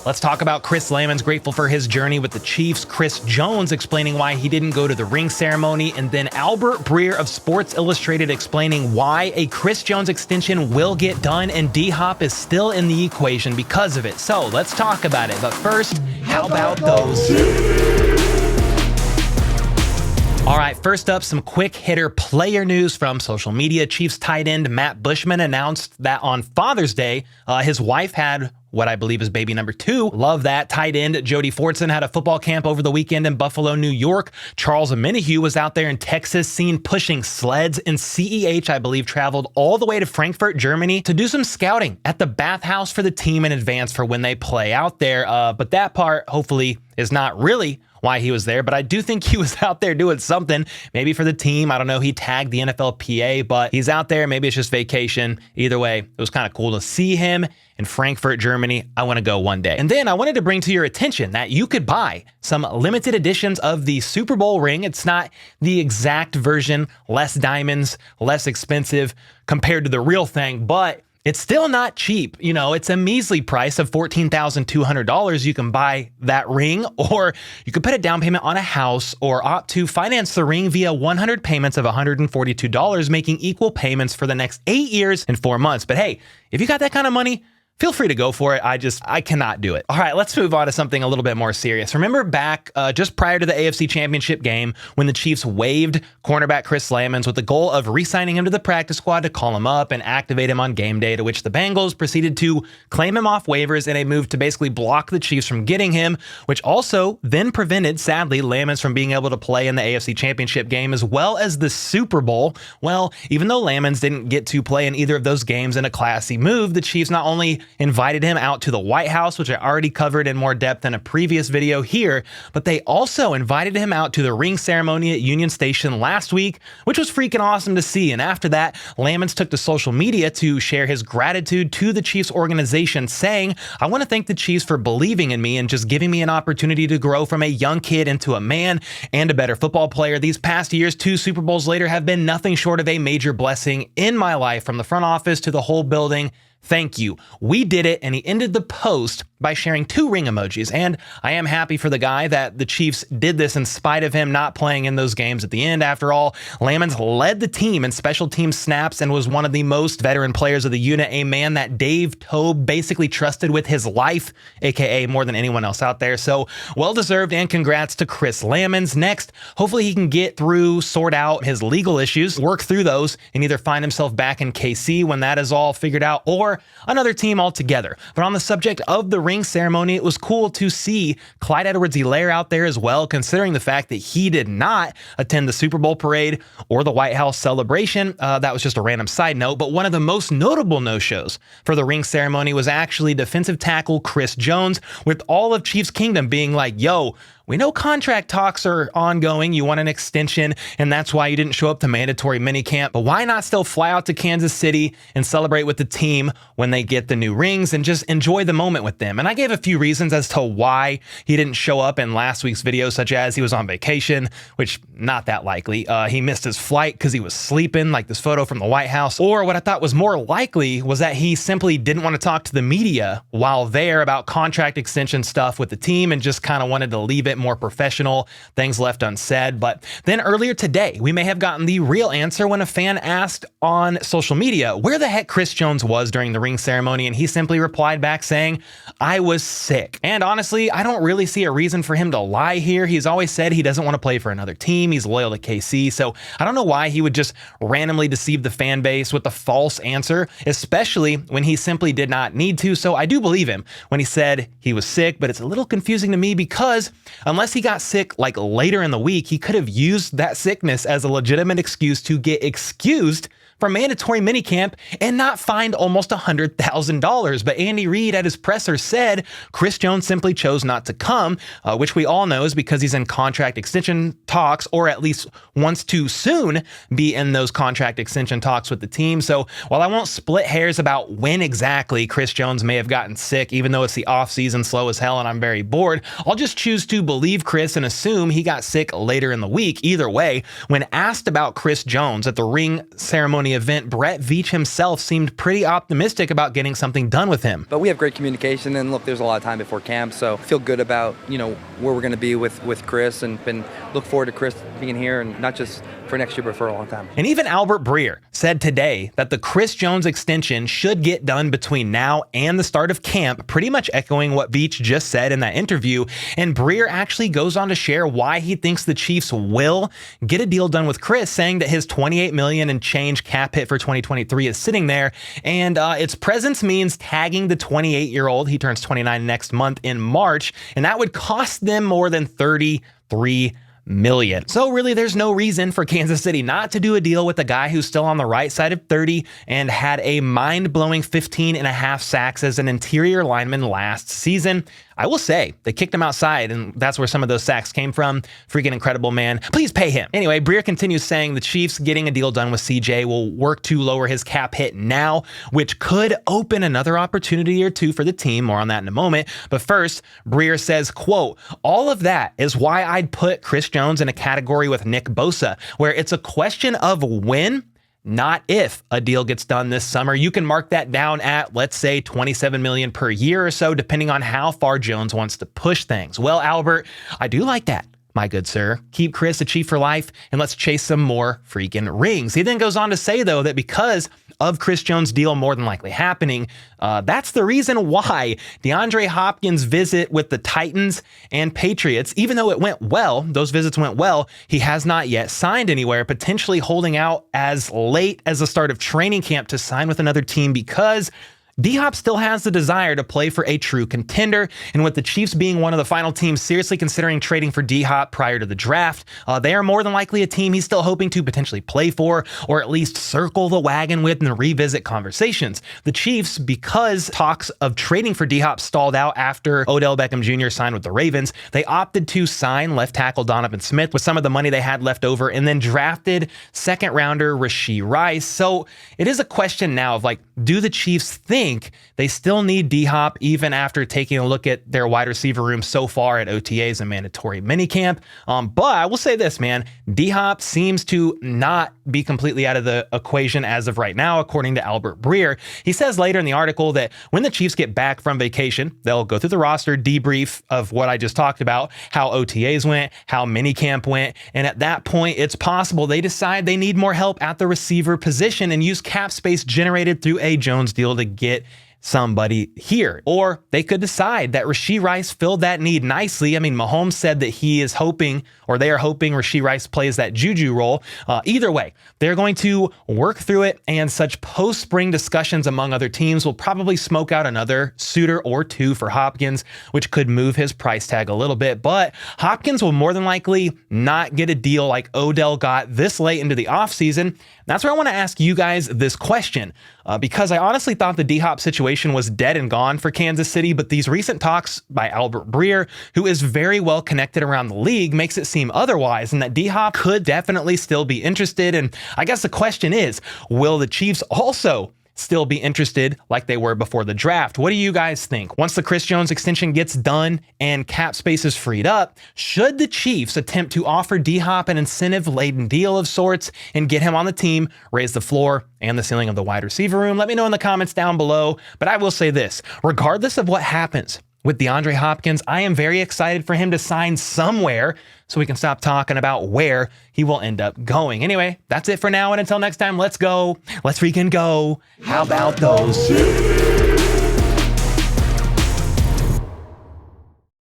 Let's talk about Chris Lammons grateful for his journey with the Chiefs, Chris Jones explaining why he didn't go to the ring ceremony, and then Albert Breer of Sports Illustrated explaining why a Chris Jones extension will get done and D-Hop is still in the equation because of it. So let's talk about it. But first, how about those? All right, first up, some quick hitter player news from social media. Chiefs tight end Matt Bushman announced that on Father's Day, his wife had what I believe is baby number 2. Love that. Tight end Jody Fortson had a football camp over the weekend in Buffalo, New York. Charles Omenihu was out there in Texas seen pushing sleds, and CEH, I believe, traveled all the way to Frankfurt, Germany to do some scouting at the bathhouse for the team in advance for when they play out there. But that part, hopefully, is not really why he was there, but I do think he was out there doing something, maybe for the team. I don't know. He tagged the NFLPA, but he's out there. Maybe it's just vacation. Either way, it was kind of cool to see him in Frankfurt, Germany. I want to go one day. And then I wanted to bring to your attention that you could buy some limited editions of the Super Bowl ring. It's not the exact version, less diamonds, less expensive compared to the real thing, but it's still not cheap. You know, it's a measly price of $14,200. You can buy that ring, or you could put a down payment on a house or opt to finance the ring via 100 payments of $142, making equal payments for the next 8 years and 4 months. But hey, if you got that kind of money, feel free to go for it. I cannot do it. All right, let's move on to something a little bit more serious. Remember back just prior to the AFC Championship game when the Chiefs waived cornerback Chris Lammons with the goal of re-signing him to the practice squad to call him up and activate him on game day, to which the Bengals proceeded to claim him off waivers in a move to basically block the Chiefs from getting him, which also then prevented, sadly, Lammons from being able to play in the AFC Championship game as well as the Super Bowl. Well, even though Lammons didn't get to play in either of those games in a classy move, the Chiefs not only invited him out to the White House, which I already covered in more depth in a previous video here, but they also invited him out to the ring ceremony at Union Station last week, which was freaking awesome to see. And after that, Lammons took to social media to share his gratitude to the Chiefs organization, saying, "I want to thank the Chiefs for believing in me and just giving me an opportunity to grow from a young kid into a man and a better football player. These past years, 2 Super Bowls later, have been nothing short of a major blessing in my life, from the front office to the whole building. Thank you. We did it." And he ended the post by sharing 2 ring emojis. And I am happy for the guy that the Chiefs did this in spite of him not playing in those games at the end. After all, Lammons led the team in special team snaps and was one of the most veteran players of the unit, a man that Dave Toub basically trusted with his life, aka more than anyone else out there. So well-deserved, and congrats to Chris Lammons. Next, hopefully he can get through, sort out his legal issues, work through those, and either find himself back in KC when that is all figured out, or another team altogether. But on the subject of the ring ceremony, it was cool to see Clyde Edwards-Helaire out there as well, considering the fact that he did not attend the Super Bowl parade or the White House celebration. That was just a random side note, but one of the most notable no-shows for the ring ceremony was actually defensive tackle Chris Jones, with all of Chiefs Kingdom being like, "Yo, we know contract talks are ongoing. You want an extension, and that's why you didn't show up to mandatory minicamp. But why not still fly out to Kansas City and celebrate with the team when they get the new rings and just enjoy the moment with them?" And I gave a few reasons as to why he didn't show up in last week's video, such as he was on vacation, which not that likely. He missed his flight because he was sleeping, like this photo from the White House. Or what I thought was more likely was that he simply didn't want to talk to the media while there about contract extension stuff with the team and just kind of wanted to leave it more professional, things left unsaid. But then earlier today, we may have gotten the real answer when a fan asked on social media where the heck Chris Jones was during the ring ceremony, and he simply replied back saying, "I was sick." And honestly, I don't really see a reason for him to lie here. He's always said he doesn't want to play for another team. He's loyal to KC, so I don't know why he would just randomly deceive the fan base with a false answer, especially when he simply did not need to. So I do believe him when he said he was sick, but it's a little confusing to me because unless he got sick like later in the week, he could have used that sickness as a legitimate excuse to get excused for mandatory minicamp and not fined almost $100,000. But Andy Reid at his presser said Chris Jones simply chose not to come, which we all know is because he's in contract extension talks, or at least wants to soon be in those contract extension talks with the team. So while I won't split hairs about when exactly Chris Jones may have gotten sick, even though it's the off season slow as hell and I'm very bored, I'll just choose to believe Chris and assume he got sick later in the week. Either way, when asked about Chris Jones at the ring ceremony ceremony event, Brett Veach himself seemed pretty optimistic about getting something done with him. But we have great communication, and look, there's a lot of time before camp, so I feel good about, where we're going to be with Chris, and look forward to Chris being here, and not just for next year, but for a long time. And even Albert Breer said today that the Chris Jones extension should get done between now and the start of camp, pretty much echoing what Veach just said in that interview. And Breer actually goes on to share why he thinks the Chiefs will get a deal done with Chris, saying that his $28 million and change cap hit for 2023 is sitting there, and its presence means tagging the 28-year-old. He turns 29 next month in March, and that would cost them more than $33 million. So really, there's no reason for Kansas City not to do a deal with a guy who's still on the right side of 30 and had a mind-blowing 15.5 sacks as an interior lineman last season. I will say, they kicked him outside, and that's where some of those sacks came from. Freaking incredible, man. Please pay him. Anyway, Breer continues saying the Chiefs getting a deal done with CJ will work to lower his cap hit now, which could open another opportunity or two for the team. More on that in a moment. But first, Breer says, quote, all of that is why I'd put Chris Jones in a category with Nick Bosa, where it's a question of when, not if, a deal gets done this summer. You can mark that down at, let's say, $27 million per year or so, depending on how far Jones wants to push things. Well, Albert, I do like that, my good sir. Keep Chris a Chief for life, and let's chase some more freaking rings. He then goes on to say, though, that because of Chris Jones' deal more than likely happening, that's the reason why DeAndre Hopkins' visit with the Titans and Patriots, even though it went well, those visits went well, he has not yet signed anywhere, potentially holding out as late as the start of training camp to sign with another team because D-Hop still has the desire to play for a true contender, and with the Chiefs being one of the final teams seriously considering trading for D-Hop prior to the draft, they are more than likely a team he's still hoping to potentially play for, or at least circle the wagon with and revisit conversations. The Chiefs, because talks of trading for D-Hop stalled out after Odell Beckham Jr. signed with the Ravens, they opted to sign left tackle Donovan Smith with some of the money they had left over, and then drafted second rounder Rashee Rice. So it is a question now of do the Chiefs think they still need D-Hop even after taking a look at their wide receiver room so far at OTAs and mandatory minicamp? But I will say this, man, D-Hop seems to not be completely out of the equation as of right now, according to Albert Breer. He says later in the article that when the Chiefs get back from vacation, they'll go through the roster, debrief of what I just talked about, how OTAs went, how minicamp went, and at that point, it's possible they decide they need more help at the receiver position and use cap space generated through a Jones deal to get somebody here. Or they could decide that Rashee Rice filled that need nicely. I mean, Mahomes said that he is hoping, or they are hoping, Rashee Rice plays that Juju role. Either way, they're going to work through it, and such post-spring discussions among other teams will probably smoke out another suitor or two for Hopkins, which could move his price tag a little bit. But Hopkins will more than likely not get a deal like Odell got this late into the offseason. That's where I want to ask you guys this question, because I honestly thought the D-Hop situation was dead and gone for Kansas City, but these recent talks by Albert Breer, who is very well connected around the league, makes it seem otherwise, and that D-Hop could definitely still be interested. And I guess the question is, will the Chiefs also still be interested like they were before the draft? What do you guys think? Once the Chris Jones extension gets done and cap space is freed up, should the Chiefs attempt to offer D-Hop an incentive-laden deal of sorts and get him on the team, raise the floor and the ceiling of the wide receiver room? Let me know in the comments down below. But I will say this, regardless of what happens with DeAndre Hopkins, I am very excited for him to sign somewhere so we can stop talking about where he will end up going. Anyway, that's it for now, and until next time, let's go. Let's freaking go. How about those?